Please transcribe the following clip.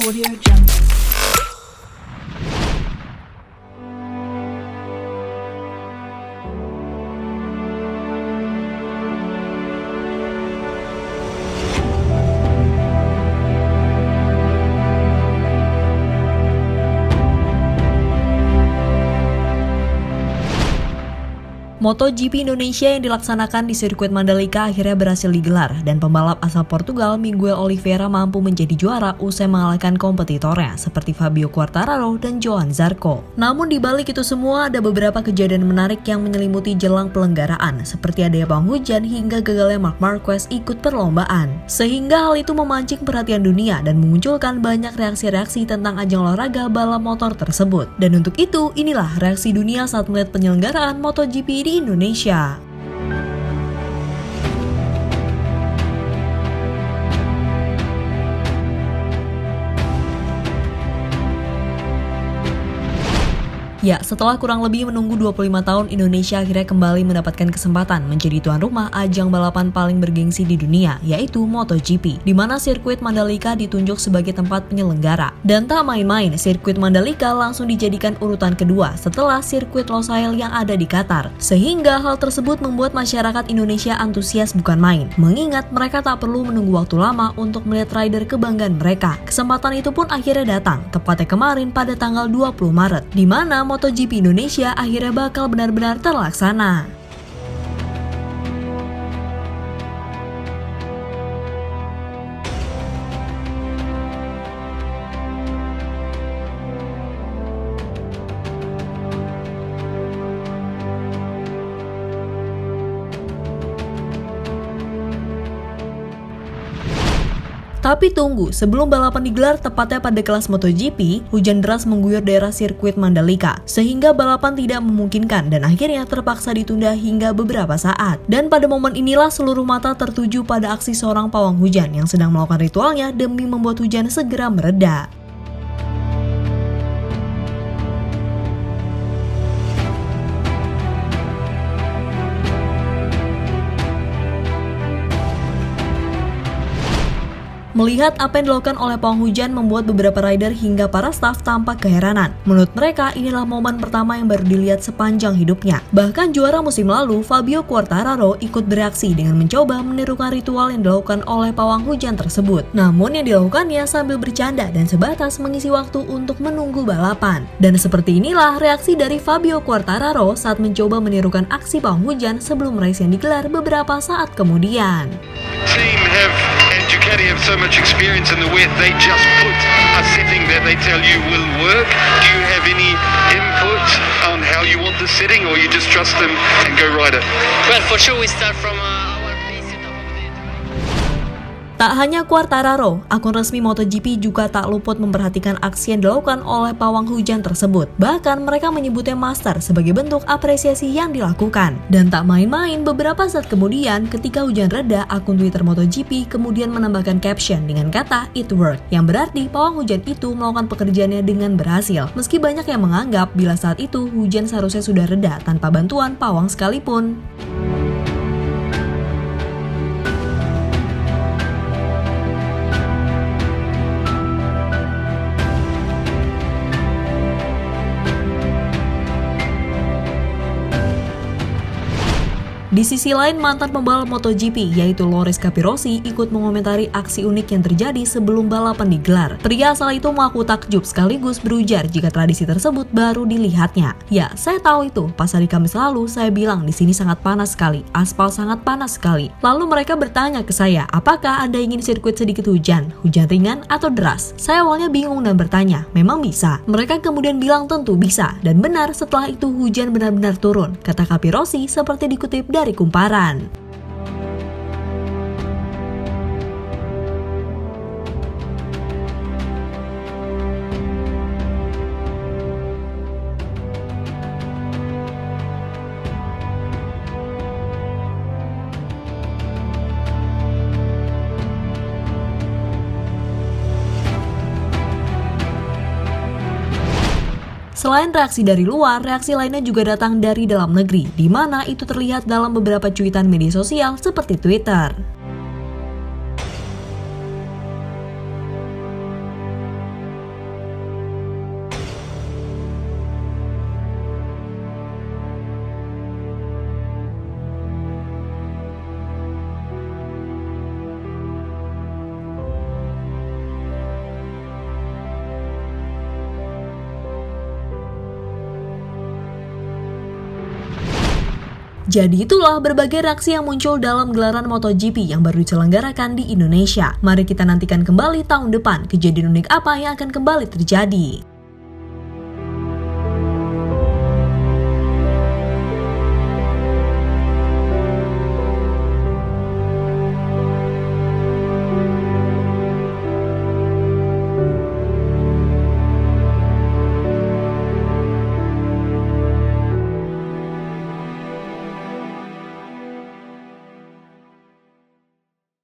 Audio Jungle. MotoGP Indonesia yang dilaksanakan di sirkuit Mandalika akhirnya berhasil digelar dan pembalap asal Portugal Miguel Oliveira mampu menjadi juara usai mengalahkan kompetitornya seperti Fabio Quartararo dan Johann Zarco. Namun di balik itu semua ada beberapa kejadian menarik yang menyelimuti jelang pelenggaraan seperti adanya pawang hujan hingga gagalnya Marc Marquez ikut perlombaan. Sehingga hal itu memancing perhatian dunia dan memunculkan banyak reaksi-reaksi tentang ajang olahraga balap motor tersebut. Dan untuk itu, inilah reaksi dunia saat melihat penyelenggaraan MotoGP di Indonesia. Ya, setelah kurang lebih menunggu 25 tahun, Indonesia akhirnya kembali mendapatkan kesempatan menjadi tuan rumah ajang balapan paling bergengsi di dunia, yaitu MotoGP, di mana sirkuit Mandalika ditunjuk sebagai tempat penyelenggara. Dan tak main-main, sirkuit Mandalika langsung dijadikan urutan kedua setelah sirkuit Losail yang ada di Qatar. Sehingga hal tersebut membuat masyarakat Indonesia antusias bukan main, mengingat mereka tak perlu menunggu waktu lama untuk melihat rider kebanggaan mereka. Kesempatan itu pun akhirnya datang, tepatnya kemarin pada tanggal 20 Maret, di mana MotoGP Indonesia akhirnya bakal benar-benar terlaksana. Tapi tunggu, sebelum balapan digelar tepatnya pada kelas MotoGP, hujan deras mengguyur daerah sirkuit Mandalika, sehingga balapan tidak memungkinkan dan akhirnya terpaksa ditunda hingga beberapa saat. Dan pada momen inilah seluruh mata tertuju pada aksi seorang pawang hujan yang sedang melakukan ritualnya demi membuat hujan segera mereda. Melihat apa yang dilakukan oleh pawang hujan membuat beberapa rider hingga para staf tampak keheranan. Menurut mereka, inilah momen pertama yang baru dilihat sepanjang hidupnya. Bahkan juara musim lalu, Fabio Quartararo ikut bereaksi dengan mencoba menirukan ritual yang dilakukan oleh pawang hujan tersebut. Namun yang dilakukannya sambil bercanda dan sebatas mengisi waktu untuk menunggu balapan. Dan seperti inilah reaksi dari Fabio Quartararo saat mencoba menirukan aksi pawang hujan sebelum race yang digelar beberapa saat kemudian. Ducati have so much experience in the wet, they just put a setting that they tell you will work. Do you have any input on how you want the setting, or you just trust them and go ride it? Well, for sure we start from our place at top of the... Tak hanya Quartararo, akun resmi MotoGP juga tak luput memperhatikan aksi yang dilakukan oleh pawang hujan tersebut. Bahkan mereka menyebutnya master sebagai bentuk apresiasi yang dilakukan. Dan tak main-main, beberapa saat kemudian ketika hujan reda, akun Twitter MotoGP kemudian menambahkan caption dengan kata "It worked", yang berarti pawang hujan itu melakukan pekerjaannya dengan berhasil. Meski banyak yang menganggap bila saat itu hujan seharusnya sudah reda tanpa bantuan pawang sekalipun. Di sisi lain, mantan pembalap MotoGP yaitu Loris Capirossi ikut mengomentari aksi unik yang terjadi sebelum balapan digelar. Pria asal itu mengaku takjub sekaligus berujar jika tradisi tersebut baru dilihatnya. Ya, saya tahu itu. Pas hari Kamis lalu saya bilang di sini sangat panas sekali, aspal sangat panas sekali. Lalu mereka bertanya ke saya, apakah Anda ingin sirkuit sedikit hujan ringan atau deras? Saya awalnya bingung dan bertanya, memang bisa? Mereka kemudian bilang tentu bisa, dan benar setelah itu hujan benar-benar turun, kata Capirossi seperti dikutip dari Kumparan. Selain reaksi dari luar, reaksi lainnya juga datang dari dalam negeri, di mana itu terlihat dalam beberapa cuitan media sosial seperti Twitter. Jadi itulah berbagai reaksi yang muncul dalam gelaran MotoGP yang baru diselenggarakan di Indonesia. Mari kita nantikan kembali tahun depan kejadian unik apa yang akan kembali terjadi.